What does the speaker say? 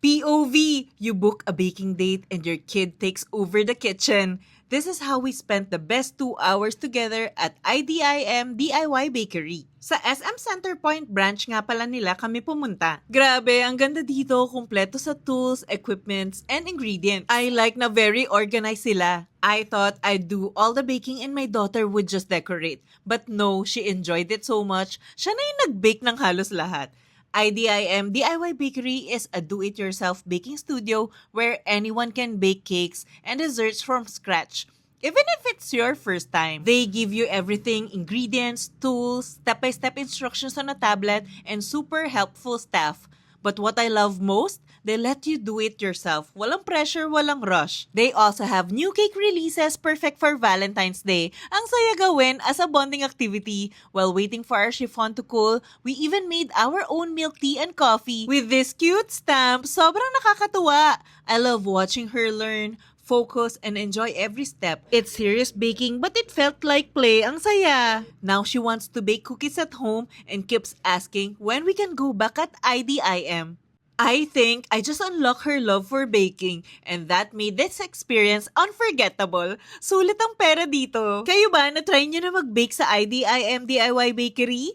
POV, you book a baking date and your kid takes over the kitchen. This is how we spent the best 2 hours together at IDIM DIY Bakery. Sa SM Center Point branch nga pala nila kami pumunta. Grabe, ang ganda dito, kumpleto sa tools, equipments, and ingredients. I like na very organized sila. I thought I'd do all the baking and my daughter would just decorate. But no, she enjoyed it so much, siya na yung nag-bake ng halos lahat. IDIM DIY Bakery is a do-it-yourself baking studio where anyone can bake cakes and desserts from scratch. Even if it's your first time, they give you everything, ingredients, tools, step-by-step instructions on a tablet, and super helpful staff. But what I love most, they let you do it yourself. Walang pressure, walang rush. They also have new cake releases perfect for Valentine's Day. Ang saya gawin as a bonding activity. While waiting for our chiffon to cool, we even made our own milk tea and coffee. With this cute stamp, sobrang nakakatuwa. I love watching her learn, focus, and enjoy every step. It's serious baking but it felt like play. Ang saya! Now she wants to bake cookies at home and keeps asking when we can go back at IDIM. I think I just unlocked her love for baking and that made this experience unforgettable. Sulit ang pera dito. Kayo ba, na-try nyo na mag-bake sa IDIM DIY Bakery?